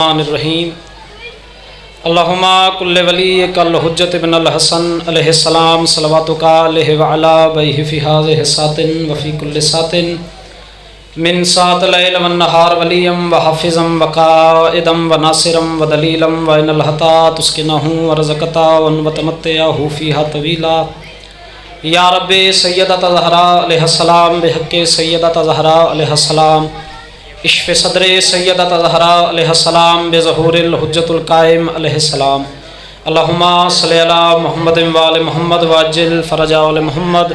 الرحیم اللہما کل ولی کل حجت ابن الحسن علیہ السلام صلواتک علیہ وعلا بیہ فی ہذہ ساتن وفی کل ساتن من سات لیل والنہار ولیم وحافظم وقائدم وناصرم ودلیلم وین الحتا تسکنہ ورزقتا ونوتمتعہ فیہا طویلا یا رب سیدت زہرا علیہ السلام بحق سیدت زہرا علیہ السلام اشف صدر سیدت زہرا علیہ السلام بظہور الحجت القائم علیہ السلام اللہم صلی علی محمد وآل محمد واجل فرج آل محمد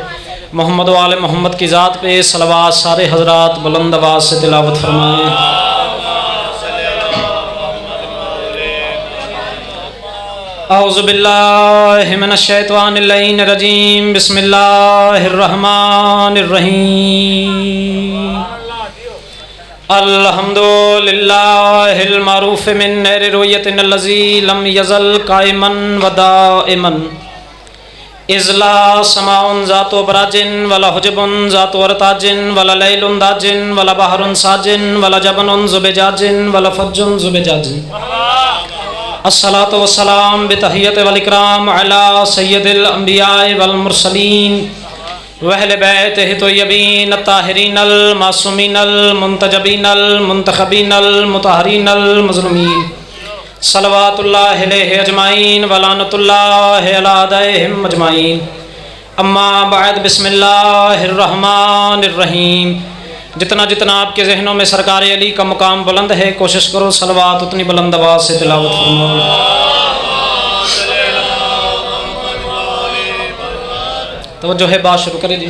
محمد وآل محمد کی ذات پہ صلوات سارے حضرات بلند آواز سے تلاوت فرمائیں۔ اعوذ باللہ من الشیطان اللعین الرجیم بسم اللہ الرحمن الرحیم الحمدللہ المعروف من نیر رویت الذی لم یزل قائما ودائما اذ لا سماء ذات براج ولا حجب ذات ارتاج ولا لیل داج ولا بحر ساج ولا جبن زبجاج ولا فج زبجاج الصلاۃ والسلام بتحیت والاکرام علی سید الانبیاء والمرسلین وأہل بیتہ الطیبین الطاہرین المعصومین المنتجبین المنتخبین المطہرین المظلومین صلوات اللہ علیہ اجمعین ولعنۃ اللہ علی اعدائہم اجمعین اما بعد بسم اللہ الرحمن الرحیم۔ جتنا جتنا آپ کے ذہنوں میں سرکار علی کا مقام بلند ہے کوشش کرو صلوات اتنی بلند آواز سے تلاوت فرماؤ۔ توجہ ہے بات شروع کریں جی۔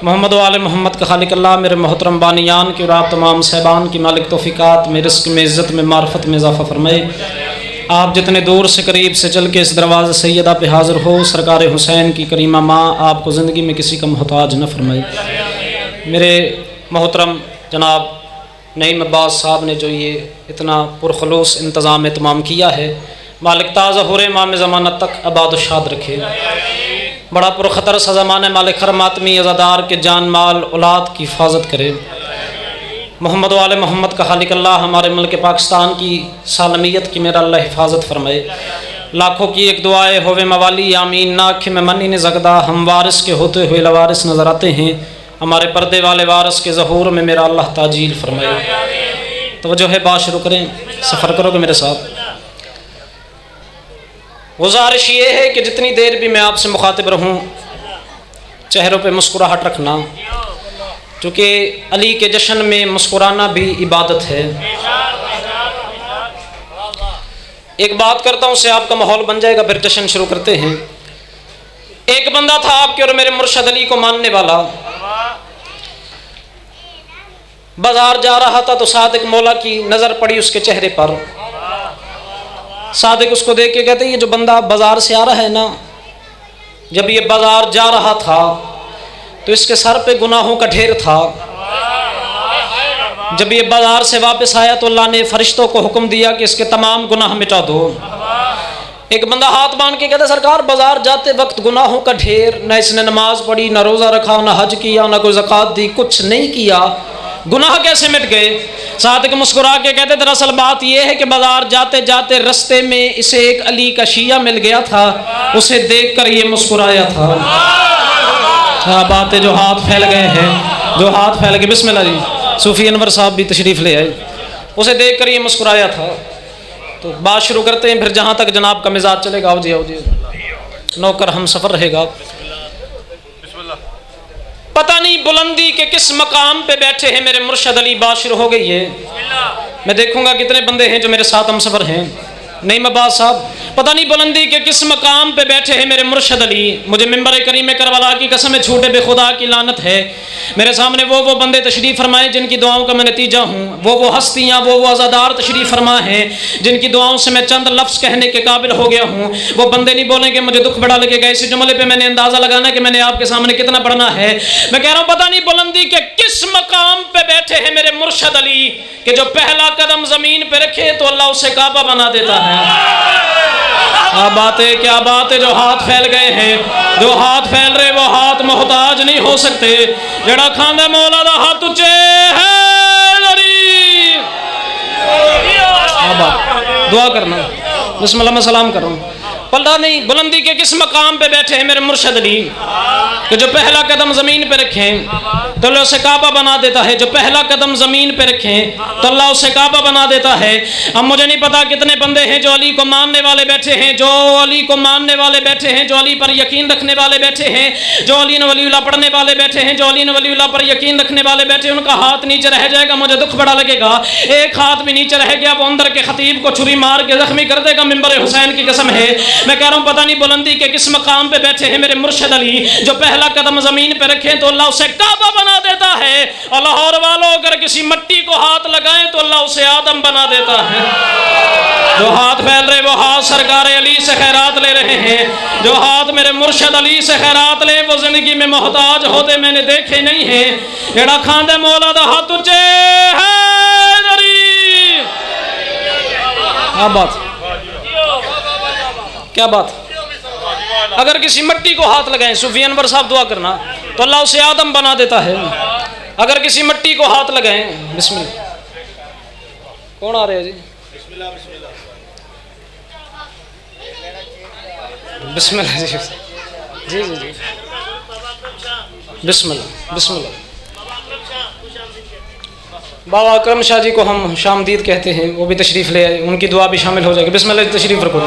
محمد و آل محمد کا خالق اللہ میرے محترم بانیان کی اور آپ تمام صاحبان کی مالک توفیقات میں رزق میں عزت میں معرفت میں اضافہ فرمائے۔ آپ جتنے دور سے قریب سے چل کے اس دروازے سیدہ پہ حاضر ہو سرکار حسین کی کریمہ ماں آپ کو زندگی میں کسی کا محتاج نہ فرمائے۔ میرے محترم جناب نعیم عباس صاحب نے جو یہ اتنا پرخلوص انتظام اہتمام کیا ہے مالک تازہ ہو رہے امام زمانت تک آباد و شاد رکھے۔ بڑا پرخطر سا زمانہ مالک ہر ماتمی عزادار کے جان مال اولاد کی حفاظت کرے۔ محمد و آل محمد کا خالق اللہ ہمارے ملک پاکستان کی سالمیت کی میرا اللہ حفاظت فرمائے۔ لاکھوں کی ایک دعائے ہوئے موالی آمین۔ ناکھ میں منی نے زگدہ ہم وارث کے ہوتے ہوئے لوارث نظر آتے ہیں، ہمارے پردے والے وارث کے ظہور میں میرا اللہ تاجیل فرمائے۔ توجہ ہے بات شروع کریں، سفر کرو گے میرے ساتھ۔ گزارش یہ ہے کہ جتنی دیر بھی میں آپ سے مخاطب رہوں چہروں پہ مسکراہٹ رکھنا، چونکہ علی کے جشن میں مسکرانا بھی عبادت ہے۔ ایک بات کرتا ہوں اس سے آپ کا ماحول بن جائے گا، پھر جشن شروع کرتے ہیں۔ ایک بندہ تھا آپ کے اور میرے مرشد علی کو ماننے والا، بازار جا رہا تھا تو صادق مولا کی نظر پڑی اس کے چہرے پر۔ صادق اس کو دیکھ کے کہتے ہیں یہ جو بندہ بازار سے آ رہا ہے نا، جب یہ بازار جا رہا تھا تو اس کے سر پہ گناہوں کا ڈھیر تھا، جب یہ بازار سے واپس آیا تو اللہ نے فرشتوں کو حکم دیا کہ اس کے تمام گناہ مٹا دو۔ ایک بندہ ہاتھ باندھ کے کہتا ہے سرکار بازار جاتے وقت گناہوں کا ڈھیر، نہ اس نے نماز پڑھی، نہ روزہ رکھا، نہ حج کیا، نہ کوئی زکوٰۃ دی، کچھ نہیں کیا، گناہ کیسے مٹ گئے؟ صادق مسکرا کے کہتے دراصل بات یہ ہے کہ بازار جاتے جاتے رستے میں اسے ایک علی کا شیعہ مل گیا تھا، اسے دیکھ کر یہ مسکرایا تھا۔ کیا بات ہے، جو ہاتھ پھیل گئے ہیں، جو ہاتھ پھیل گئے، بسم اللہ جی۔ صوفی انور صاحب بھی تشریف لے آئے، اسے دیکھ کر یہ مسکرایا تھا۔ تو بات شروع کرتے ہیں، پھر جہاں تک جناب کا مزاج چلے گا۔ آؤ جی آؤ جی، نوکر ہم سفر رہے گا۔ پتہ نہیں بلندی کے کس مقام پہ بیٹھے ہیں میرے مرشد علی، بات شروع ہو گئی ہے۔ میں دیکھوں گا کتنے بندے ہیں جو میرے ساتھ ہم سفر ہیں۔ نعیم عباس صاحب، پتہ نہیں بلندی کے کس مقام پہ بیٹھے ہیں میرے مرشد علی، مجھے ممبر کریم کربلا کی قسم ہے جھوٹے بے خدا کی لعنت ہے، میرے سامنے وہ بندے تشریف فرمائے جن کی دعاؤں کا میں نتیجہ ہوں، وہ ہستیاں وہ عزادار تشریف فرما ہیں جن کی دعاؤں سے میں چند لفظ کہنے کے قابل ہو گیا ہوں۔ وہ بندے نہیں بولیں کہ مجھے دکھ بڑا لگے گا، اسی جملے پہ میں نے اندازہ لگانا کہ میں نے آپ کے سامنے کتنا پڑھنا ہے۔ میں کہہ رہا ہوں پتہ نہیں بلندی کے کس مقام پہ بیٹھے ہیں میرے مرشد علی کہ جو پہلا قدم زمین پہ رکھے تو اللہ اسے کعبہ بنا دیتا ہے۔ کیا بات ہے، جو ہاتھ پھیل گئے ہیں، جو ہاتھ پھیل رہے وہ ہاتھ محتاج نہیں ہو سکتے۔ جڑا کھاندے مولا دا ہاتھ اچے ہے آباد دعا کرنا. بسم اللہ. میں سلام کر رہا ہوں. پلہ نہیں بلندی کے کس مقام پہ بیٹھے ہیں میرے مرشد علی کہ جو پہلا قدم زمین پہ رکھیں تو اللہ اسے کعبہ بنا دیتا ہے. جو پہلا قدم زمین پہ رکھیں تو اللہ اسے کعبہ بنا دیتا ہے. اب مجھے نہیں پتا کتنے بندے ہیں جو علی کو ماننے والے بیٹھے ہیں, جو علی کو ماننے والے بیٹھے ہیں, جو علی پر یقین رکھنے والے بیٹھے ہیں, جو علی ولی اللہ پڑھنے والے بیٹھے ہیں, جو علی ولی اللہ پر یقین رکھنے والے بیٹھے ہیں. ان کا ہاتھ نیچے رہ جائے گا, مجھے دکھ بڑا لگے گا. ایک ہاتھ بھی نیچے رہ گیا, وہ اندر کے خطیب کو چھری مار کے زخمی کر دے گا. ممبر حسین کی قسم ہے میں کہہ رہا ہوں, پتہ نہیں بلندی کے کس مقام پہ بیٹھے ہیں میرے مرشد علی. جو پہلا قدم زمین پہ رکھیں تو اللہ اسے کعبہ بنا دیتا ہے. اور لاہور والوں اگر کسی مٹی کو ہاتھ لگائیں تو اللہ اسے آدم بنا دیتا ہے. جو ہاتھ پھیل رہے وہ ہاتھ سرکار علی سے خیرات لے رہے ہیں. جو ہاتھ میرے مرشد علی سے خیرات لے وہ زندگی میں محتاج ہوتے میں نے دیکھے نہیں ہیں. جڑا کھاندے مولا دا ہاتھ اچے ہے دری. کیا بات, کیا بات. اگر کسی مٹی کو ہاتھ لگائیں, صوفی انور صاحب دعا کرنا, تو اللہ اسے آدم بنا دیتا ہے. اگر کسی مٹی کو ہاتھ لگائیں, بسم اللہ. کون آ رہے ہیں جی؟ بسم اللہ جی جی جی جی بسم اللہ بسم اللہ. بابا اکرم شاہ جی کو ہم شامدید کہتے ہیں, وہ بھی تشریف لے آئے, ان کی دعا بھی شامل ہو جائے گی. بسم اللہ جی تشریف رکھو جی.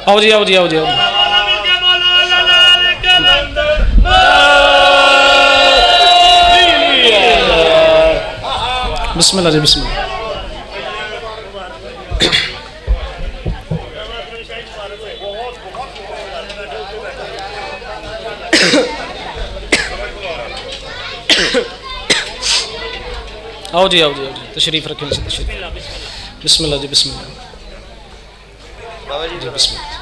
آؤ جی آؤ جی آؤ جی آؤ. بسم اللہ جی بسم اللہ. آؤ جی آؤ جی آؤ جی تشریف رکھیں جی تشریف. بسم اللہ جی بسم اللہ جی بسم اللہ.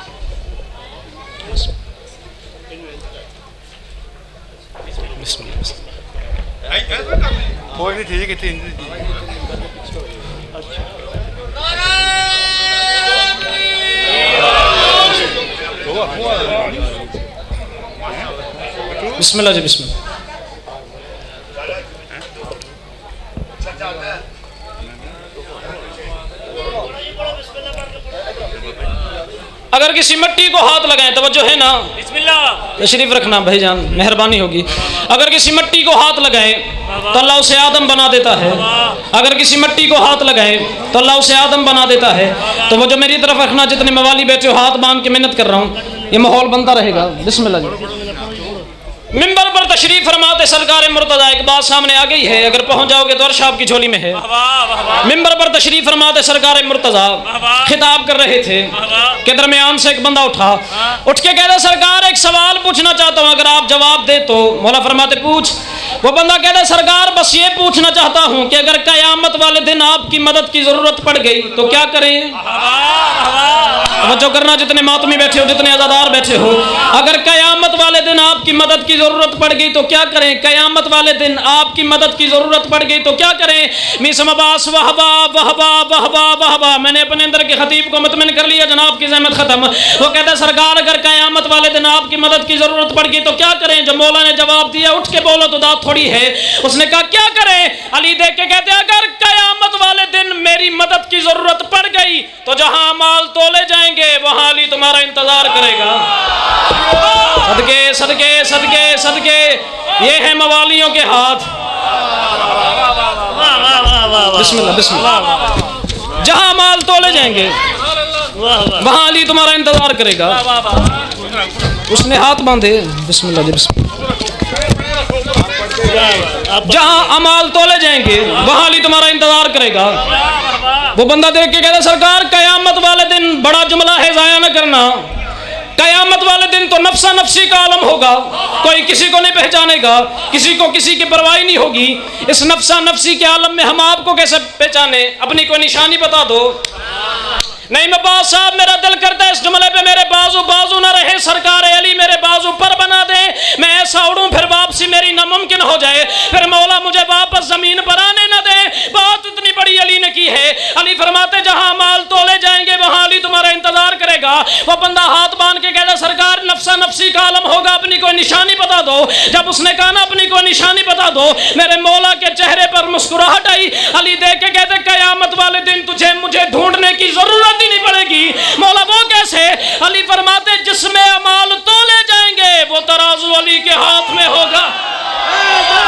بسم اللہ. کوئی نہیں ٹھیک ہے. بسم اللہ جی بسم اللہ. اگر کسی مٹی کو ہاتھ لگائیں, توجہ ہے نا, بسم اللہ تشریف رکھنا بھائی جان, مہربانی ہوگی. اگر کسی مٹی کو ہاتھ لگائیں تو اللہ اسے آدم بنا دیتا ہے. اگر کسی مٹی کو ہاتھ لگائیں تو اللہ اسے آدم بنا دیتا ہے. تو وہ جو میری طرف رکھنا, جتنے موالی بیٹھے ہو ہاتھ باندھ کے محنت کر رہا ہوں, یہ ماحول بنتا رہے گا. بسم اللہ جی. ممبر پر تشریف فرماتے سرکار مرتضیٰ, ایک بات سامنے آ گئی ہے, اگر پہنچ جاؤ گے تو ارشاب کی جھولی میں ہے. ممبر پر تشریف فرماتے سرکار مرتضیٰ خطاب کر رہے تھے کہ درمیان سے ایک بندہ اٹھا, اٹھ کے کہتا سرکار ایک سوال پوچھنا چاہتا ہوں, اگر آپ جواب دے تو. مولا فرماتے پوچھ. وہ بندہ کہتا سرکار بس یہ پوچھنا چاہتا ہوں کہ اگر قیامت والے دن آپ کی مدد کی ضرورت پڑ گئی تو کیا کریں؟ توجہ کرنا جتنے ماتمی بیٹھے ہو, جتنے عزادار بیٹھے ہو, اگر قیامت والے دن آپ کی مدد کی ضرورت پڑ گئی تو کیا کریں؟ قیامت والے دن آپ کی مدد کی ضرورت پڑ گئی تو کیا کریں؟ میسم عباس وہبا وہبا وہبا وہبا. میں نے اپنے اندر کے خطیب کو مطمئن کر لیا, جناب کی زحمت ختم. وہ کہتا ہے سرکار اگر قیامت والے دن آپ کی مدد کی ضرورت پڑ گئی تو کیا کریں؟ جو مولا نے جواب دیا, اٹھ کے بولو تو داد تھوڑی ہے. اس نے کہا کیا کریں؟ علی دیکھ کے کہتے ہیں اگر قیامت والے دن میری مدد کی ضرورت پڑ گئی تو جہاں مال تولے جائیں گے وہاں علی تمہارا انتظار کرے گا. صدقے صدقے صدقے صدقے, یہ ہیں موالیوں کے ہاتھ. بسم اللہ بسم اللہ. جہاں مال تولے جائیں گے وہاں علی تمہارا انتظار کرے گا. اس نے ہاتھ باندھے. بسم اللہ جی بسم اللہ. جہاں امال تولے جائیں گے وہاں علی تمہارا انتظار کرے گا. وہ بندہ دیکھ کے کہتا سرکار قیامت والے دن بڑا جملہ ہے, ضائع نہ کرنا. قیامت والے دن تو نفسا نفسی کا عالم ہوگا, کوئی کسی کو نہیں پہچانے گا, کسی کو کسی کی پرواہی نہیں ہوگی. اس نفسا نفسی کے عالم میں ہم آپ کو کیسے پہچانے؟ اپنی کوئی نشانی بتا دو. نہیں میں باز صاحب میرا دل کرتا ہے اس جملے پہ میرے بازو بازو نہ رہے, سرکار علی میرے بازو پر بنا دے, میں ایسا اڑوں پھر واپسی میری ناممکن ہو جائے, پھر مولا مجھے واپس زمین پر آنے نہ دے. بات اتنی بڑی علی نے کی ہے. علی فرماتے جہاں مال تولے جائیں گے وہاں علی تمہارا ہمارا انتظار کرے گا. وہ بندہ ہاتھ باندھ کے کہتا سرکار نفسا نفسی کا عالم ہوگا, اپنی کوئی نشانی بتا دو. جب اس نے کہا نا اپنی کوئی نشانی بتا دو, میرے مولا کے چہرے پر مسکراہٹ آئی. علی دیکھ کے کہتے قیامت والے دن تجھے مجھے ڈھونڈنے کی ضرورت ہی نہیں پڑے گی. مولا وہ کیسے؟ علی فرماتے جس میں اعمال تولے جائیں گے وہ ترازو علی کے ہاتھ میں ہوگا.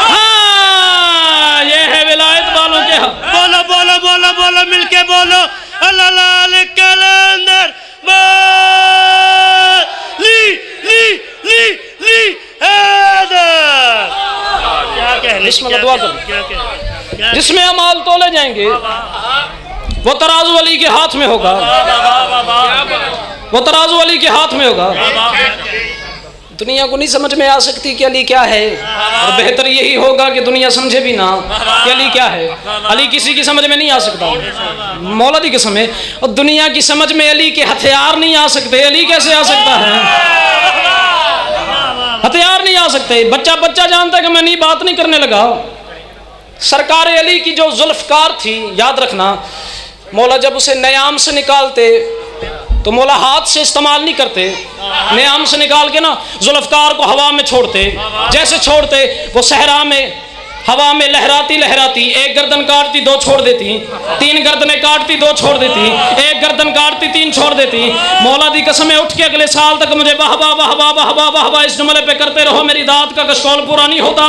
ہاں یہ ہے ولایت والوں کے ہاتھ. بولو بولو بولو بولو مل کے بولو اللہ کلندر لی لی لی لی حیدر. کیا کہہ بسم اللہ دعا کرو. کیا جس میں اعمال تولے جائیں گے وہ ترازو علی کے ہاتھ میں ہوگا. وہ ترازو علی کے ہاتھ میں ہوگا. دنیا کو نہیں سمجھ میں آ سکتی کہ علی کیا ہے, اور بہتر یہی ہوگا کہ دنیا سمجھے بھی نہ کہ علی کیا ہے. علی کسی کی سمجھ میں نہیں آ سکتا, مولا دی قسم ہے. اور دنیا کی سمجھ میں علی کے ہتھیار نہیں آ سکتے. علی کیسے آ سکتا ہے؟ ہتھیار نہیں آ سکتے. بچہ جانتا ہے کہ میں نہیں بات نہیں کرنے لگا. سرکار علی کی جو ذوالفقار تھی, یاد رکھنا, مولا جب اسے نیام سے نکالتے تو مولا ہاتھ سے استعمال نہیں کرتے. نیام سے نکال کے نا ذوالفقار کو ہوا میں چھوڑتے. جیسے چھوڑتے وہ صحرا میں ہوا میں لہراتی لہراتی ایک گردن کاٹتی دو چھوڑ دیتی, تین گردنیں کاٹتی دو چھوڑ دیتی, ایک گردن کاٹتی تین چھوڑ دیتی. مولا دی قسمیں اٹھ کے اگلے سال تک مجھے واہ واہ واہ واہ واہ واہ واہ واہ اس جملے پہ کرتے رہو, میری داد کا کشکول پورا نہیں ہوتا.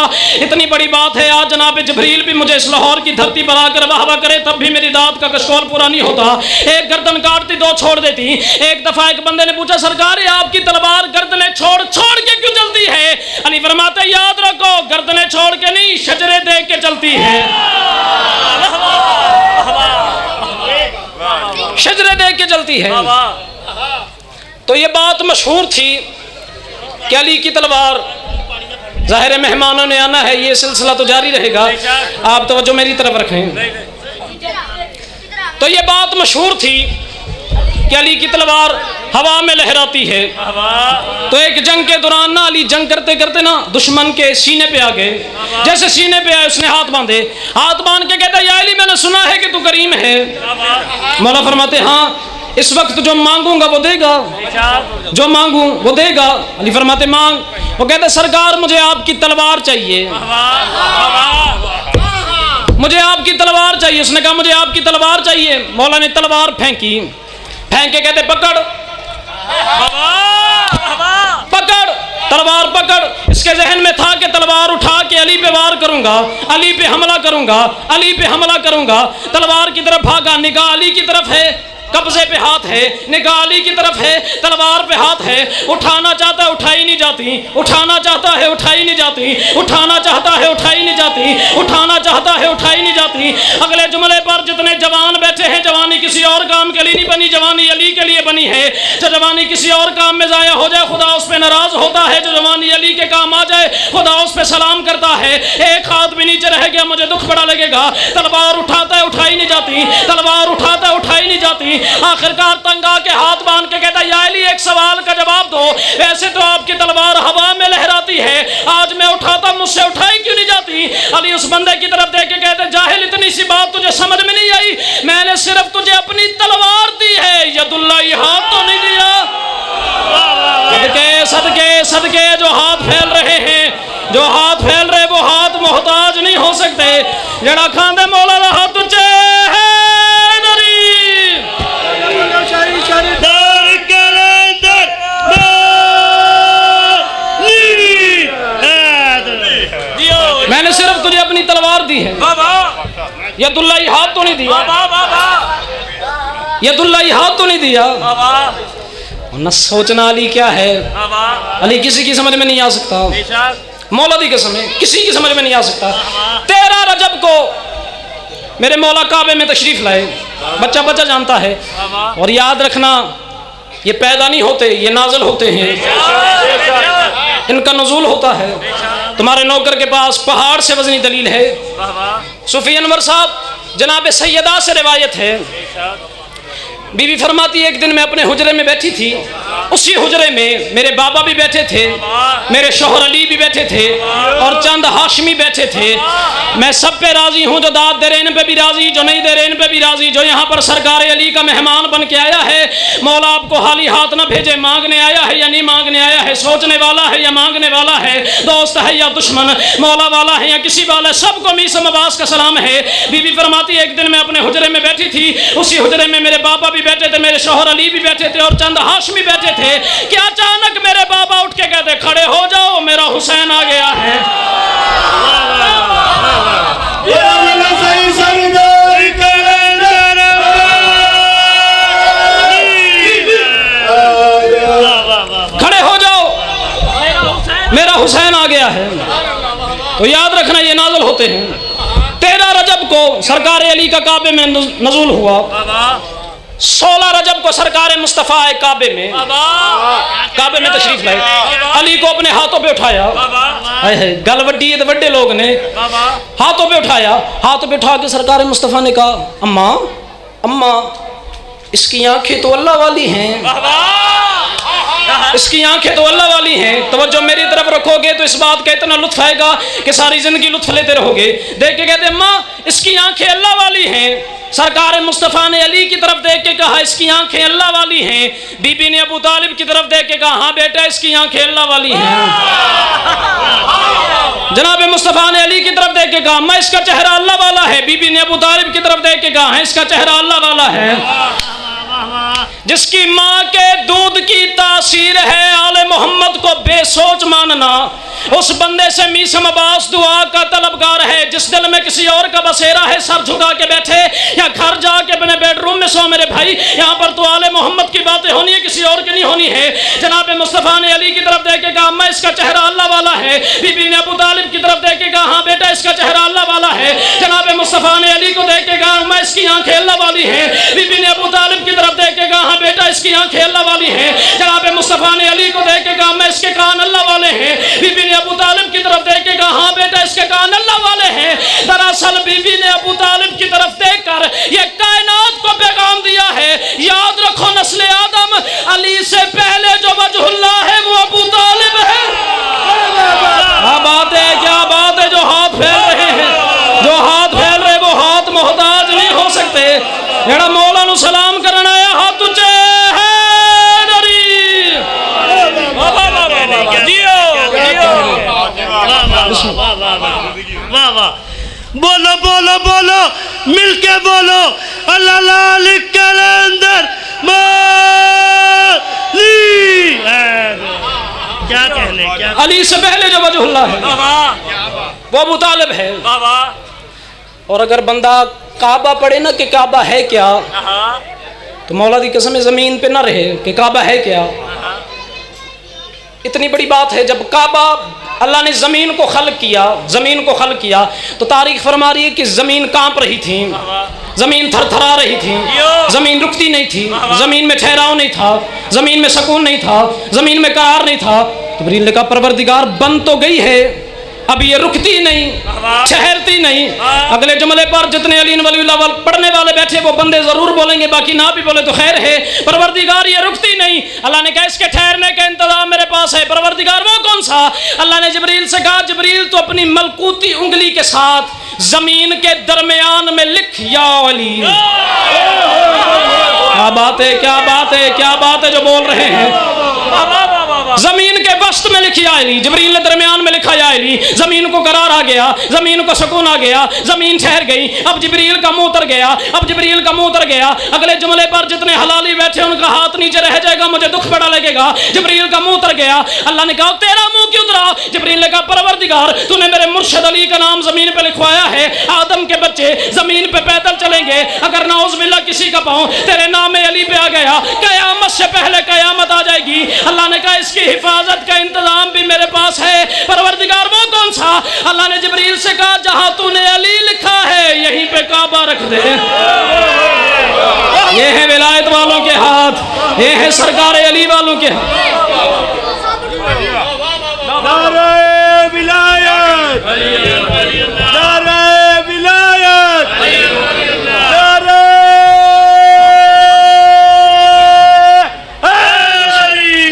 اتنی بڑی بات ہے آج جناب جبریل بھی مجھے اس لاہور کی دھرتی پر آ کر واہ واہ کرے تب بھی میری داد کا کشکول پورا نہیں ہوتا. ایک گردن کاٹتی دو چھوڑ دیتی. ایک دفعہ ایک بندے نے پوچھا سرکار آپ کی تلوار گردنیں چھوڑ چھوڑ کے کیوں چلتی ہے؟ علی فرماتے یاد رکھو گردنیں چھوڑ کے نہیں شجرے دیکھ کے چلتی ہے. شجرے دیکھ کے چلتی ہے. تو یہ بات مشہور تھی کہ علی کی تلوار, ظاہر مہمانوں نے آنا ہے, یہ سلسلہ تو جاری رہے گا, آپ توجہ میری طرف رکھیں. تو یہ بات مشہور تھی کہ علی کی تلوار ہوا میں لہراتی ہے. تو ایک جنگ کے دوران نا علی جنگ کرتے کرتے نا دشمن کے سینے پہ آ گئے. جیسے سینے پہ آئے اس نے ہاتھ باندھے. ہاتھ باندھ کے کہتا یا علی میں نے سنا ہے کہ تو کریم ہے. مولا فرماتے ہاں اس وقت جو مانگوں گا وہ دے گا, جو مانگوں وہ دے گا. علی فرماتے مانگ. وہ کہتے سرکار مجھے آپ کی تلوار چاہیے, مجھے آپ کی تلوار چاہیے. اس نے کہا مجھے آپ کی تلوار چاہیے. مولا نے تلوار پھینکی. پھینک کے کہتے پکڑ پکڑ تلوار پکڑ. اس کے ذہن میں تھا کہ تلوار اٹھا کے علی پہ وار کروں گا, علی پہ حملہ کروں گا, علی پہ حملہ کروں گا. تلوار کی طرف بھاگا, نگاہ علی کی طرف ہے, قبضے پہ ہاتھ ہے, نگاہ علی کی طرف ہے, تلوار پہ ہاتھ ہے. اٹھانا چاہتا ہے اٹھائی نہیں جاتی, اٹھانا چاہتا ہے اٹھائی نہیں جاتی, اٹھانا چاہتا ہے اٹھائی نہیں جاتی, اٹھانا چاہتا ہے اٹھائی نہیں جاتی. اگلے جملے پر جتنے جوان بیٹھے ہیں, جوانی کسی اور کام کے لیے نہیں بنی, جوانی علی کے لیے بنی ہے. جو جوانی کسی اور کام میں ضائع ہو جائے خدا اس پہ ناراض ہوتا ہے, جو جوانی علی کے کام آ جائے خدا اس پہ سلام کرتا ہے. ایک ہاتھ بھی نیچے رہ گیا مجھے دکھ بڑا لگے گا. تلوار اٹھاتا ہے اٹھائی نہیں جاتی, تلوار اٹھاتا ہے اٹھائی نہیں جاتی. آخرکار تنگ آ کے ہاتھ باندھ کے کہتا یا علی ایک سوال کا جواب دو, ویسے تو آپ کی تلوار ہوا میں لہراتی ہے, آج میں اٹھاتا مجھ سے اٹھائی کیوں نہیں جاتی؟ علی اس بندے کی طرف دیکھ کے کہتے جاہل اتنی سی بات تجھے سمجھ میں نہیں آئی, میں نے صرف تجھے اپنی تلوار دی ہے, ید اللہ یہ ہاتھ تو نہیں دیا. صدقے صدقے صدقے جو ہاتھ پھیل رہے ہیں, جو ہاتھ پھیل رہے وہ ہاتھ محتاج نہیں ہو سکتے. جڑا کھاندے مولا دا ہاتھ تجھے ہے میں نے صرف تجھے اپنی تلوار دی ہے, ید اللہ ہاتھ تو نہیں دیا, ید اللہ ہاتھ تو نہیں دیا. نہ سوچنا علی کیا ہے, علی کسی کی سمجھ میں نہیں آ سکتا. مولا دی قسم ہے کسی کی سمجھ میں نہیں آ سکتا. 13 رجب کو میرے مولا کعبے میں تشریف لائے, بچہ بچہ جانتا ہے. اور یاد رکھنا یہ پیدا نہیں ہوتے, یہ نازل ہوتے ہیں, ان کا نزول ہوتا ہے. تمہارے نوکر کے پاس پہاڑ سے وزنی دلیل ہے. صوفی انور صاحب جناب سیدہ سے روایت ہے, بی بی فرماتی ایک دن میں اپنے حجرے میں بیٹھی تھی, اسی حجرے میں میرے بابا بھی بیٹھے تھے، میرے شوہر علی بھی بیٹھے تھے اور چند ہاشمی بیٹھے تھے۔ میں سب پہ راضی ہوں، جو داد دے رہے ان پہ بھی راضی، جو نہیں دے رہے ان پہ بھی راضی۔ جو یہاں پر سرکار علی کا مہمان بن کے آیا ہے، مولا آپ کو خالی ہاتھ نہ بھیجے، مانگنے آیا ہے یا نہیں مانگنے آیا ہے، سوچنے والا ہے یا مانگنے والا ہے، دوست ہے یا دشمن، مولا والا ہے یا کسی والا، سب کو میسم عباس کا سلام ہے۔ بی بی فرماتی ایک دن میں اپنے حجرے میں بیٹھی تھی، اسی حجرے میں میرے بابا بھی بیٹھے تھے، میرے شوہر علی بھی بیٹھے تھے اور چند ہاشمی بیٹھے تھے کہ اچانک میرے بابا اٹھ کے کہتے کھڑے ہو جاؤ، میرا حسین آ گیا ہے۔ کھڑے ہو جاؤ، میرا حسین آ گیا ہے۔ تو یاد رکھنا یہ نازل ہوتے ہیں 13 رجب کو سرکار علی کا کعبے میں نزول ہوا، 16 رجب کو سرکار مصطفیٰ آئے کعبے میں تشریف لائے، علی کو اپنے ہاتھوں پہ اٹھایا، گل وڈی ہے وڈے لوگ نے، ہاتھوں پہ اٹھایا، ہاتھوں پہ اٹھا کے سرکار مصطفیٰ نے کہا اماں اماں اس کی آنکھیں تو اللہ والی ہیں، اس کی آنکھیں تو اللہ والی ہیں، توجہ میری طرف رکھو گے تو اس بات کا اتنا لطف آئے گا کہ ساری زندگی لطف لیتے رہو گے۔ دیکھ کے کہتے ماں اس کی آنکھیں اللہ والی ہیں۔ سرکار مصطفیٰ نے علی کی طرف دیکھ کے کہا اس کی آنکھیں اللہ والی ہیں۔ بی بی نے ابو طالب کی طرف دیکھ کے کہا ہاں بیٹا اس کی آنکھیں اللہ والی ہیں۔ جناب مصطفیٰ نے علی کی طرف دیکھ کے کہا میں اس کا چہرہ اللہ والا ہے۔ بی بی نے ابو طالب کی طرف دیکھ کے کہا اس کا چہرہ اللہ والا ہے۔ جس کی ماں کے دودھ کی تاثیر ہے آل محمد کو بے سوچ ماننا، اس بندے سے میسم عباس دعا کا طلبگار ہے۔ جس دل میں کسی اور کا بسیرا ہے سر جھکا کے بیٹھے یا گھر جا کے اپنے بیڈ روم میں سو میرے بھائی، یہاں پر تو آل محمد کی باتیں ہونی ہے، کسی اور کی نہیں ہونی ہے۔ جناب مصطفیٰ نے علی کی طرف دیکھ کے کہا میں اس کا چہرہ اللہ والا ہے۔ بی بی نے ابو طالب کی طرف دیکھ کے کہا ہاں بیٹا اس کا چہرہ اللہ والا ہے۔ جناب مصطفیٰ نے علی کو دیکھ کے کہا میں اس کی آنکھیں اللہ والی ہیں۔ بی بی نے ابو طالب کی طرف دیکھ کے کہا ہاں بیٹا اس کی آنکھیں اللہ والی ہیں۔ جناب مصطفیٰ نے علی کو دیکھ کے کہا میں اس کے کان اللہ والے ہیں۔ بی بی نے ابو طالب کی طرف دیکھ کے کہا ہاں بیٹا اس کے کان اللہ والے ہیں۔ دراصل بی بی نے ابو طالب کی طرف دیکھ کر یہ کائنات کو پیغام دیا ہے، یاد رکھو نسل آدم علی سے پہلے جو وجہ اللہ ہے وہ ابو طالب ہے۔ کیا بات ہے، کیا بات ہے، جو ہاتھ پھیل رہے ہیں، جو ہاتھ پھیل رہے وہ ہاتھ محتاج نہیں ہو سکتے۔ جڑا مولا نو سلام کرنا آیا ہاتھ اونچے ہے بولو بولو بولو مل کے بولو اللہ لال کلندر مالی۔ کیا کہنے کیا علی سے پہلے جو وجہ اللہ ہے وہ ابو طالب ہے۔ اور اگر بندہ کعبہ پڑھے نا کہ کعبہ ہے کیا، تو مولا دی قسم زمین پہ نہ رہے کہ کعبہ ہے کیا۔ اتنی بڑی بات ہے، جب کعبہ اللہ نے زمین کو خلق کیا، زمین کو خلق کیا تو تاریخ فرما رہی ہے کہ زمین کانپ رہی تھی، زمین تھر تھرا رہی تھی، زمین رکتی نہیں تھی، زمین میں ٹھہراؤ نہیں تھا، زمین میں سکون نہیں تھا، زمین میں قرار نہیں تھا۔ جبریل نے کہا پروردگار بن تو گئی ہے، اب یہ رکتی نہیں، ٹھہرتی نہیں۔ اگلے جملے پر جتنے علی ولی اللہ پڑھنے والے بیٹھے وہ بندے ضرور بولیں گے، باقی نہ بھی بولے تو خیر ہے۔ پروردگار یہ رکتی نہیں۔ اللہ نے کہا اس کے ٹھہرنے کا انتظام میرے پاس ہے۔ پروردگار وہ کون سا؟ اللہ نے جبریل سے کہا جبریل تو اپنی ملکوتی انگلی کے ساتھ زمین کے درمیان میں لکھ یا علی۔ کیا بات ہے، کیا بات ہے، کیا بات ہے جو بول رہے ہیں۔ زمین کے وسط میں لکھی یا علی، جبریل نے درمیان میں لکھا یا علی۔ زمین کو قرار آ گیا، زمین کو سکون آ گیا، زمین ٹھہر گئی۔ اب جبریل کا منہ اتر گیا، اب جبریل کا منہ اتر گیا۔ اگلے جملے پر جتنے حلالی بیٹھے ان کا ہاتھ نیچے رہ جائے گا، مجھے دکھ بڑا لگے گا۔ جبریل کا منہ اتر گیا۔ اللہ نے کہا تیرا منہ کیوں اترا؟ جبریل نے کہا پروردگار تو نے میرے مرشد علی کا نام زمین پہ لکھوایا ہے، آدم کے بچے زمین پہ پیدل چلیں گے، اگر نعوذ باللہ کسی کا پاؤں تیرے نام علی پہ آ گیا قیامت سے پہلے قیامت آ جائے گی۔ اللہ نے کہا اس کی حفاظت کا انتظام بھی میرے پاس ہے۔ پروردگار وہ کون سا؟ اللہ نے جبریل سے کہا جہاں تو نے علی لکھا ہے یہیں پہ کعبہ رکھ دے۔ یہ ہے ولایت والوں کے ہاتھ، یہ ہے سرکار علی والوں کے ہاتھ۔ نعرہ ولایت، نعرہ ولایت، نعرہ علی۔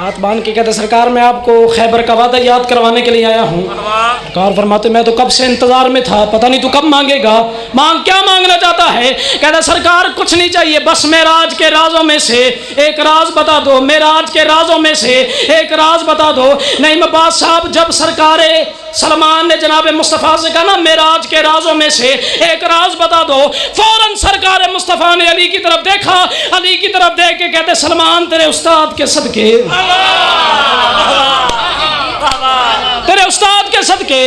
ہاتھ باندھ کے کہتے سرکار میں آپ کو خیبر کا وعدہ یاد کروانے کے لیے آیا ہوں. سرکار فرماتے میں تو کب سے انتظار میں تھا, پتہ نہیں تو کب مانگے گا. کیا مانگنا چاہتا ہے؟ کہتا سرکار کچھ نہیں چاہیے, بس معراج کے رازوں میں سے ایک راز بتا دو, معراج کے رازوں میں سے ایک راز بتا دو. نعیم عباس صاحب جب سرکار سلمان نے جناب مصطفیٰ سے کہا نا معراج کے رازوں میں سے ایک راز بتا دو, فوراً سرکار مصطفیٰ نے علی کی طرف دیکھا, علی کی طرف دیکھ کے کہتے سلمان تیرے استاد کے صدقے, تیرے استاد کے صدقے.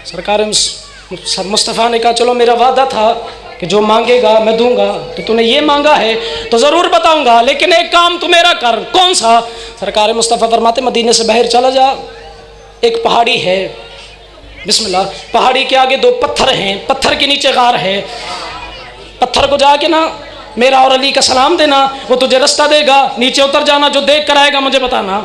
سرکار مصطفیٰ نے کہا چلو میرا وعدہ تھا کہ جو مانگے گا میں دوں گا, تو تو نے یہ مانگا ہے تو ضرور بتاؤں گا, لیکن ایک کام تو میرا کر. کون سا؟ سرکار مصطفیٰ فرماتے مدینے سے باہر چلا جا, ایک پہاڑی ہے, بسم اللہ, پہاڑی کے آگے 2 پتھر ہیں, پتھر کے نیچے غار ہے, پتھر کو جا کے نا میرا اور علی کا سلام دینا, وہ تجھے رستہ دے گا, نیچے اتر جانا, جو دیکھ کر آئے گا مجھے بتانا.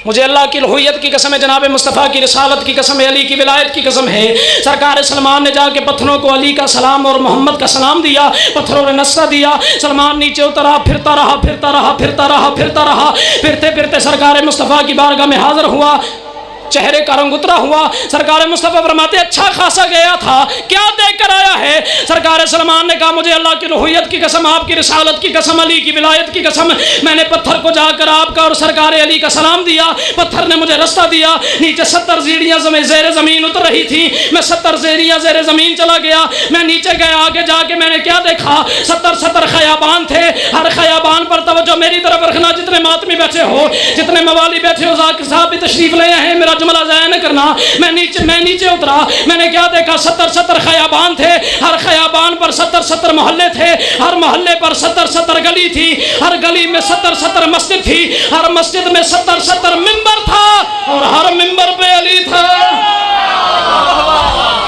مجھے اللہ کی الوہیت کی قسم ہے, جناب مصطفیٰ کی رسالت کی قسم ہے, علی کی ولایت کی قسم ہے. سرکار سلمان نے جا کے پتھروں کو علی کا سلام اور محمد کا سلام دیا, پتھروں نے نصرہ دیا. سلمان نیچے اترا, پھرتا رہا پھرتا رہا پھرتا رہا پھرتا رہا, پھرتے پھرتے سرکار مصطفیٰ کی بارگاہ میں حاضر ہوا, چہرے کا رنگ اترا ہوا. سرکار مصطفیٰ فرماتے اچھا خاصا گیا تھا, کیا دیکھ کر آیا ہے؟ سرکار سلمان نے کہا مجھے اللہ کی الوہیت کی قسم, آپ کی رسالت کی قسم, علی کی ولایت کی قسم, میں نے پتھر کو جا کر آپ کا اور سرکار علی کا سلام دیا, پتھر نے مجھے رستہ دیا. نیچے 70 سیڑھیاں زیر زمین اتر رہی تھی, میں 70 سیڑھیاں زیر زمین چلا گیا. میں نیچے گیا, آگے جا کے میں نے کیا دیکھا؟ 70 خیابان تھے, ہر خیابان پر توجہ میری طرف رکھنا, جتنے ماتمی بیٹھے ہو, جتنے موالی بیٹھے ہو, ذاکر صاحب بھی تشریف لے آئے ہیں, میرا جملہ ضائع نہ کرنا. میں نیچے اترا, میں نے کیا دیکھا؟ 70 خیابان تھے, ہر خیابان پر 70 محلے تھے, ہر محلے پر 70 گلی تھی, ہر گلی میں 70 مسجد تھی, ہر مسجد میں 70 ممبر تھا, اور ہر ممبر پہ علی تھا,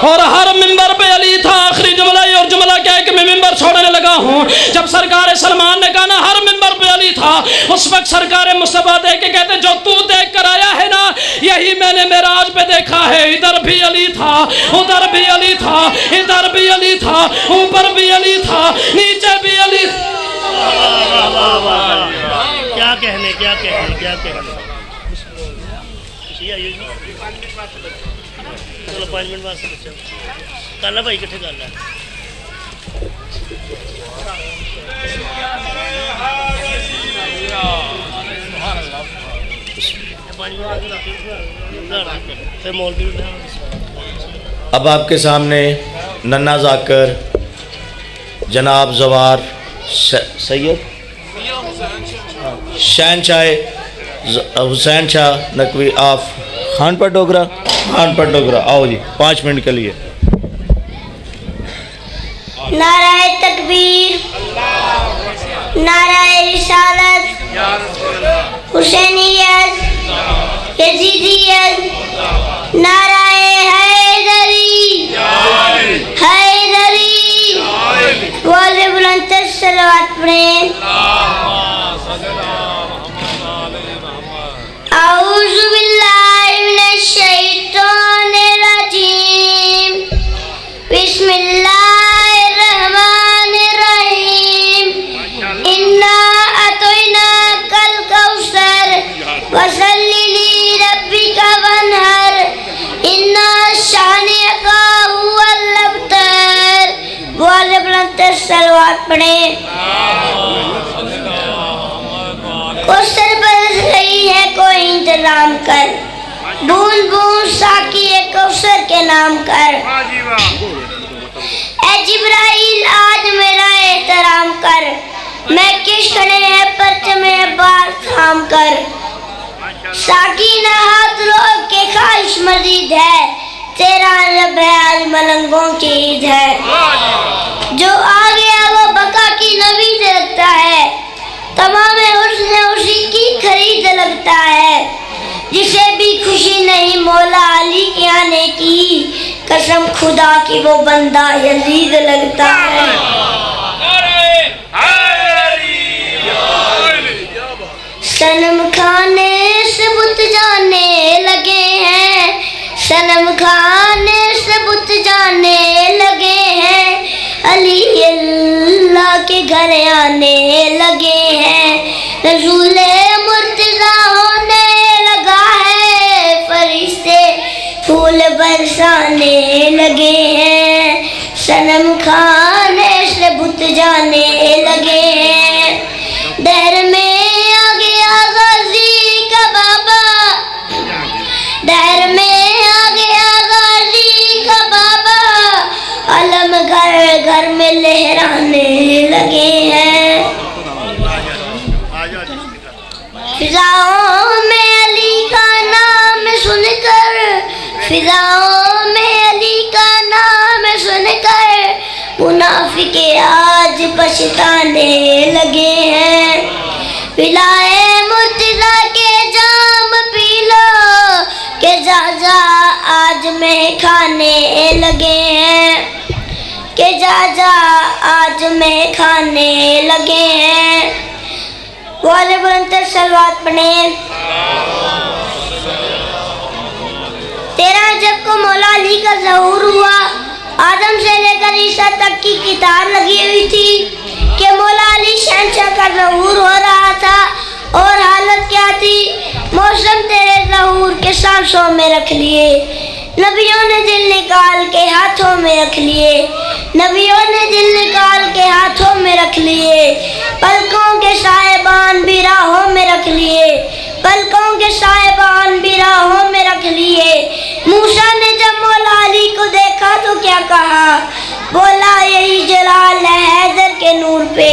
اور ہر ممبر پہ علی تھا. آخری جملہ یہ, اور جملہ کیا ہے کہ میں ممبر چھوڑنے لگا ہوں. جب سرکار سلمان نے کہا نا ہر ممبر پہ علی تھا, اس وقت سرکار مصطفیٰ دیکھ کے کہتے جو تو دیکھ کر آیا ہے نا یہی میں نے معراج پہ دیکھا ہے. ادھر بھی علی تھا, ادھر بھی علی تھا, ادھر بھی علی تھا, اوپر بھی علی تھا, نیچے بھی علی تھا. کیا کہنے, کیا کہنے, کیا کہنے. چلو 5 منٹ واسطے بچہ کر لا بھائی, کٹھے کر لا. اب آپ کے سامنے ننا ذاکر, جناب زوار, سید شہنشاہ حسین شاہ نقوی آف خان پر ڈوگرا, آؤ جی 5 منٹ کے لیے. نعرہ تکبیر, نعرہ رسالت, حسینیت, یزیدیت, نعرہ حیدری, حیدری, والے بلند صلوات پڑھیں. اعوذ باللہ من الشیطان الرجیم, بسم اللہ الرحمن الرحیم. انا اعطیناک الکوثر فصلی لربک وانحر, انا شانئک هو الابتر. والے بلند صلوات پڑھیں. کوثر برس رہی ہے کوئی انتظام کر, بوند بوند ساقی کوثر کے نام کر. اے جبرائیل آج میرا احترام کر, میں کش کھڑے ہیں پرچم عباس تھام کر. ساقی نہ ہاتھ روک کے خواہش مزید ہے, تیرا رب ہے آج ملنگوں کی عید ہے. جو آ گیا وہ بقا کی نوید رکھتا ہے, تمام حسن اسی کی خرید لگتا ہے. جسے بھی خوشی نہیں مولا علی کے آنے کی, قسم خدا کی وہ بندہ یزید لگتا ہے. صنم کھانے سے بت جانے لگے ہیں, صنم کھانے سے بت جانے لگے ہیں, علی اللہ کے گھر آنے لگے ہیں. رسول مرتضی برسانے لگے ہیں، صنم کھانے سے بت جانے لگے ہیں۔ دہر میں آ گیا غازی کا بابا، دہر میں آ گیا غازی کا بابا، علم گھر گھر میں لہرانے لگے ہیں۔ فضاؤں میں علی کا نام سن کر، فضاؤں میں علی کا نام سن کر، منافق آج پچھتانے لگے ہیں۔ پلائے مرتضیٰ کے جام پی لو کہ جا جا آج میں کھانے لگے ہیں، کہ جا جا آج میں کھانے لگے ہیں۔ والے بلندر صلوات پڑھیں۔ تیرا جب کو مولا علی کا ظہور ہوا، آدم سے لے کر عیسیٰ تک کی کتاب لگی ہوئی تھی کہ مولا علی شہنشاہ کا ظہور ہو رہا تھا، اور حالت کیا تھی؟ موسم تیرے ظہور کے سانسوں میں رکھ لیے، نبیوں نے دل نکال کے ہاتھوں میں رکھ لیے، نبیوں نے دل نکال کے ہاتھوں میں رکھ لیے، پلکوں کے صاحبان بھی راہوں میں رکھ لیے، پلکوں کے صاحبان بھی راہوں میں رکھ لیے۔ موسیٰ نے جب مولا علی کو دیکھا تو کیا کہا؟ بولا یہی جلال ہے حیدر کے نور پہ،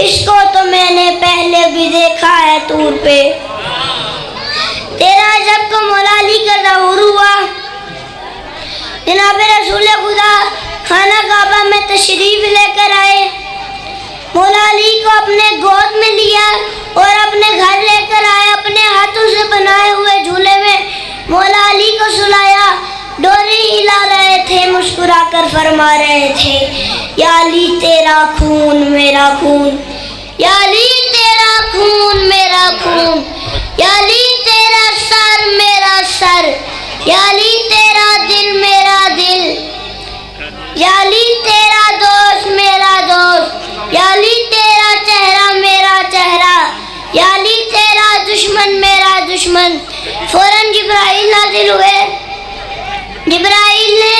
اس کو تو میں نے پہلے بھی دیکھا ہے طور پہ۔ تیرا جب کو مولا علی کا ظہور ہوا، جناب رسول خدا خانہ کعبہ میں تشریف لے کر آئے، مولا علی کو اپنے گود میں لیا اور اپنے گھر لے کر آئے، اپنے ہاتھوں سے بنائے ہوئے جھولے میں مولا علی کو سلایا، ڈوری ہلا رہے تھے، مسکرا کر فرما رہے تھے یا علی تیرا خون میرا خون، یا علی تیرا خون میرا خون، یا علی تیرا سر میرا سر، یا علی تیرا دل میرا دل، یا علی تیرا دوست میرا دوست، یا علی تیرا چہرہ میرا چہرہ، یا علی تیرا دشمن میرا دشمن۔ فوراً جبرائیل نازل ہوئے، جبرائیل نے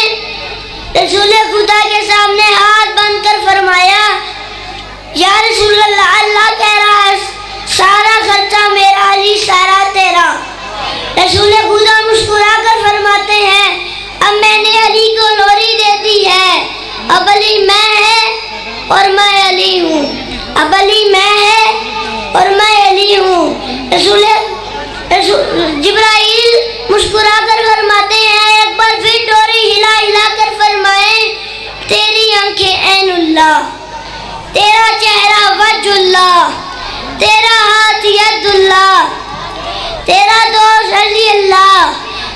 رسول خدا کے سامنے ہاتھ بند کر فرمایا یا رسول اللہ، اللہ کہہ رہا ہے سارا خرچہ میرا علی سارا تیرا۔ رسول خدا مسکرا کر فرماتے ہیں اب میں نے علی کو لوری دے دی ہے، اب علی میں ہے اور میں علی ہوں، اب علی میں ہے اور میں علی ہوں۔ جبرائیل مسکرا کر فرماتے ہیں ایک بار پھر ڈوری ہلا ہلا کر فرمائیں تیری آنکھیں عین اللہ، تیرا چہرہ وجہ اللہ، تیرا ہاتھ ید اللہ، تیرا دوست علی اللہ،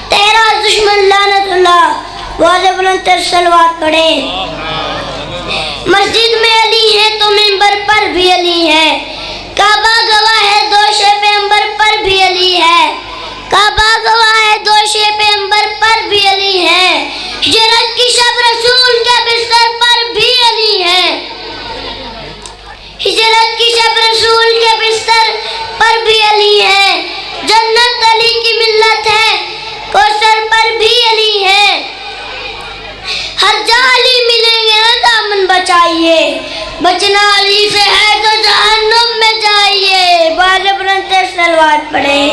تیرا دشمن لعنت اللہ۔ والے بلند تر صلوات پڑھیں۔ مسجد میں علی ہے تو منبر پر بھی علی ہے، کعبہ گواہ ہے دوشے پیغمبر پر بھی علی ہے، کعبہ گواہ ہے دوشے پیغمبر پر بھی علی ہے، ہجرت کی شب رسول کے بستر پر بھی علی ہے، ہجرت کی شب رسول کے بستر پر بھی علی ہے، جنت علی کی ملت ہے کوثر پر بھی علی ہے، ہر جا علی ملیں گے نا دامن بچائیے، بچنا علی سے ہے تو جہنم میں جائیے۔ بال بلند صلوات پڑھیں۔